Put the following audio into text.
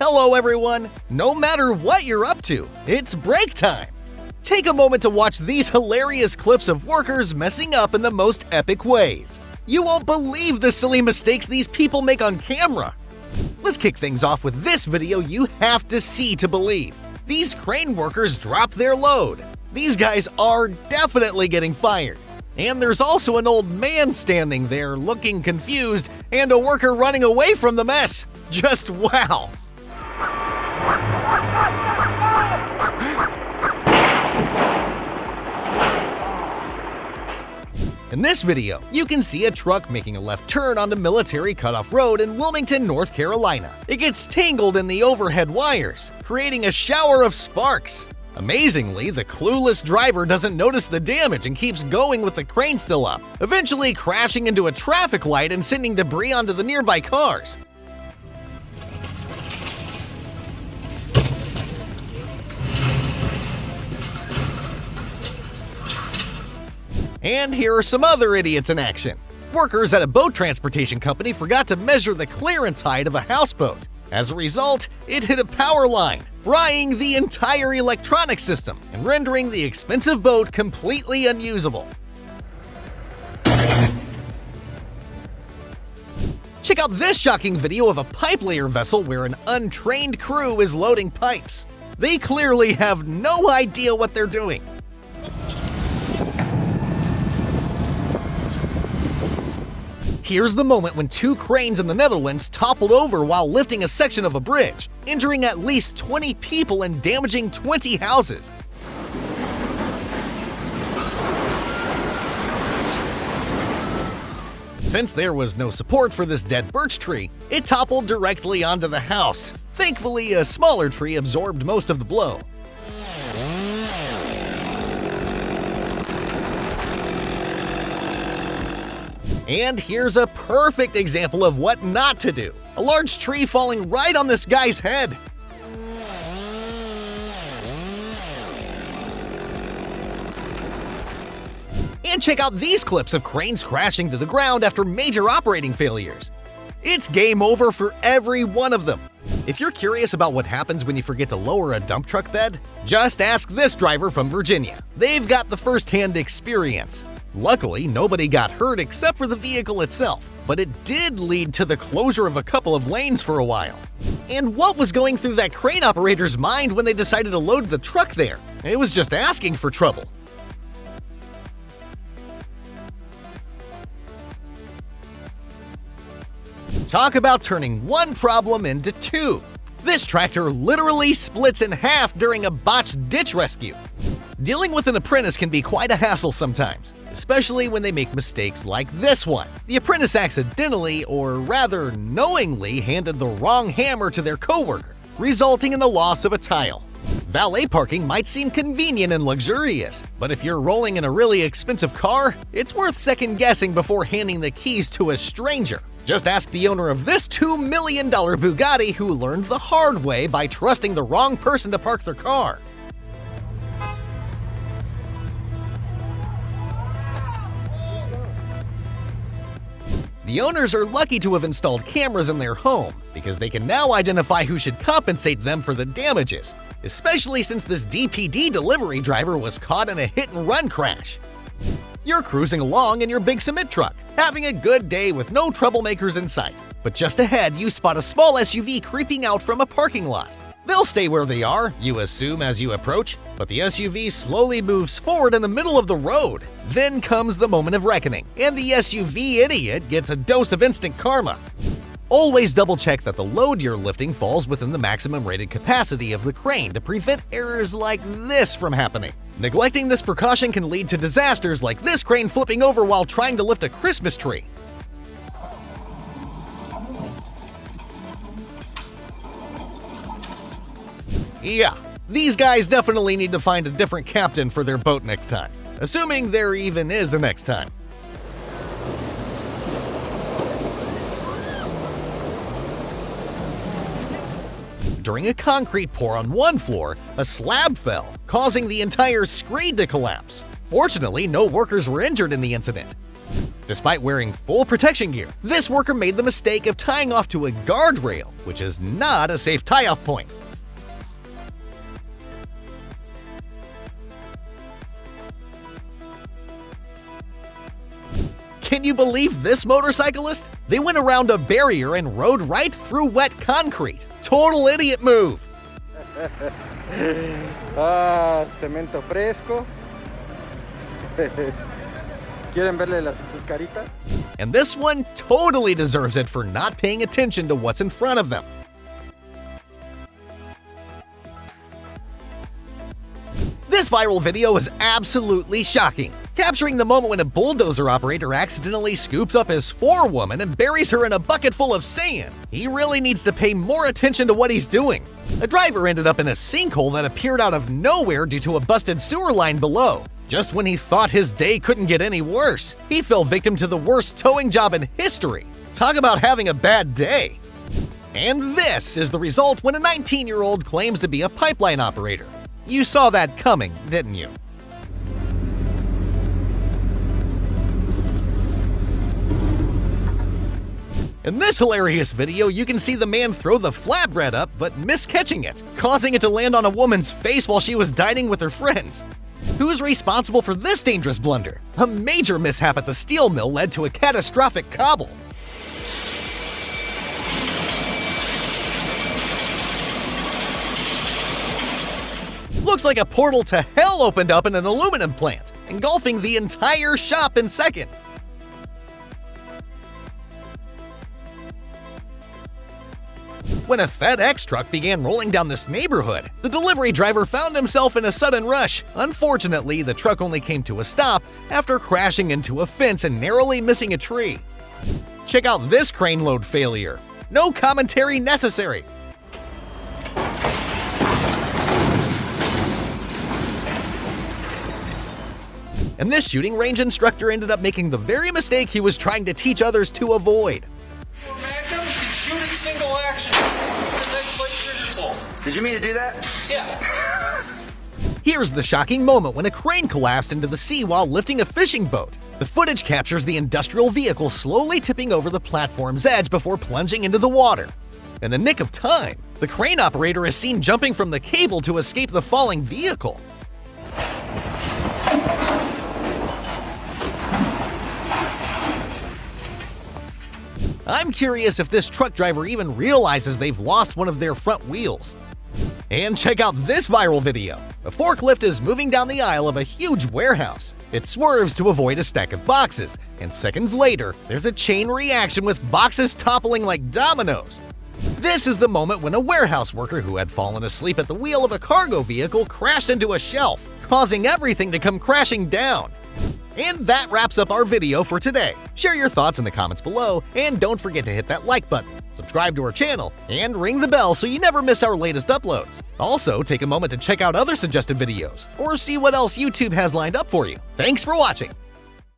Hello everyone! No matter what you're up to, it's break time! Take a moment to watch these hilarious clips of workers messing up in the most epic ways. You won't believe the silly mistakes these people make on camera. Let's kick things off with this video you have to see to believe. These crane workers drop their load. These guys are definitely getting fired. And there's also an old man standing there looking confused and a worker running away from the mess. Just wow! In this video, you can see a truck making a left turn onto Military Cutoff Road in Wilmington, North Carolina. It gets tangled in the overhead wires, creating a shower of sparks. Amazingly, the clueless driver doesn't notice the damage and keeps going with the crane still up, eventually crashing into a traffic light and sending debris onto the nearby cars. And here are some other idiots in action. Workers at a boat transportation company forgot to measure the clearance height of a houseboat. As a result, it hit a power line, frying the entire electronic system and rendering the expensive boat completely unusable. Check out this shocking video of a pipe layer vessel where an untrained crew is loading pipes. They clearly have no idea what they're doing. Here's the moment when two cranes in the Netherlands toppled over while lifting a section of a bridge, injuring at least 20 people and damaging 20 houses. Since there was no support for this dead birch tree, it toppled directly onto the house. Thankfully, a smaller tree absorbed most of the blow. And here's a perfect example of what not to do. A large tree falling right on this guy's head. And check out these clips of cranes crashing to the ground after major operating failures. It's game over for every one of them. If you're curious about what happens when you forget to lower a dump truck bed, just ask this driver from Virginia. They've got the first-hand experience. Luckily, nobody got hurt except for the vehicle itself, but it did lead to the closure of a couple of lanes for a while. And what was going through that crane operator's mind when they decided to load the truck there? It was just asking for trouble. Talk about turning one problem into two. This tractor literally splits in half during a botched ditch rescue. Dealing with an apprentice can be quite a hassle sometimes, especially when they make mistakes like this one. The apprentice accidentally, or rather knowingly, handed the wrong hammer to their coworker, resulting in the loss of a tile. Valet parking might seem convenient and luxurious, but if you're rolling in a really expensive car, it's worth second-guessing before handing the keys to a stranger. Just ask the owner of this $2 million Bugatti who learned the hard way by trusting the wrong person to park their car. The owners are lucky to have installed cameras in their home because they can now identify who should compensate them for the damages, especially since this DPD delivery driver was caught in a hit-and-run crash. You're cruising along in your big cement truck, having a good day with no troublemakers in sight. But just ahead, you spot a small SUV creeping out from a parking lot. They'll stay where they are, you assume as you approach, but the SUV slowly moves forward in the middle of the road. Then comes the moment of reckoning, and the SUV idiot gets a dose of instant karma. Always double-check that the load you're lifting falls within the maximum rated capacity of the crane to prevent errors like this from happening. Neglecting this precaution can lead to disasters like this crane flipping over while trying to lift a Christmas tree. Yeah, these guys definitely need to find a different captain for their boat next time, assuming there even is a next time. During a concrete pour on one floor, a slab fell, causing the entire screed to collapse. Fortunately, no workers were injured in the incident. Despite wearing full protection gear, this worker made the mistake of tying off to a guardrail, which is not a safe tie-off point. Can you believe this motorcyclist? They went around a barrier and rode right through wet concrete. Total idiot move. Cemento fresco. ¿Quieren verle sus caritas? And this one totally deserves it for not paying attention to what's in front of them. This viral video is absolutely shocking, capturing the moment when a bulldozer operator accidentally scoops up his forewoman and buries her in a bucket full of sand. He really needs to pay more attention to what he's doing. A driver ended up in a sinkhole that appeared out of nowhere due to a busted sewer line below. Just when he thought his day couldn't get any worse, he fell victim to the worst towing job in history. Talk about having a bad day. And this is the result when a 19-year-old claims to be a pipeline operator. You saw that coming, didn't you? In this hilarious video, you can see the man throw the flatbread up but miss catching it, causing it to land on a woman's face while she was dining with her friends. Who's responsible for this dangerous blunder? A major mishap at the steel mill led to a catastrophic cobble. Looks like a portal to hell opened up in an aluminum plant, engulfing the entire shop in seconds. When a FedEx truck began rolling down this neighborhood, the delivery driver found himself in a sudden rush. Unfortunately, the truck only came to a stop after crashing into a fence and narrowly missing a tree. Check out this crane load failure. No commentary necessary. And this shooting range instructor ended up making the very mistake he was trying to teach others to avoid. Magnum, you shoot it single action. And then click trigger pull. Did you mean to do that? Yeah. Here's the shocking moment when a crane collapsed into the sea while lifting a fishing boat. The footage captures the industrial vehicle slowly tipping over the platform's edge before plunging into the water. In the nick of time, the crane operator is seen jumping from the cable to escape the falling vehicle. I'm curious if this truck driver even realizes they've lost one of their front wheels. And check out this viral video. A forklift is moving down the aisle of a huge warehouse. It swerves to avoid a stack of boxes, and seconds later, there's a chain reaction with boxes toppling like dominoes. This is the moment when a warehouse worker who had fallen asleep at the wheel of a cargo vehicle crashed into a shelf, causing everything to come crashing down. And that wraps up our video for today. Share your thoughts in the comments below, and don't forget to hit that like button, subscribe to our channel, and ring the bell so you never miss our latest uploads. Also, take a moment to check out other suggested videos, or see what else YouTube has lined up for you. Thanks for watching!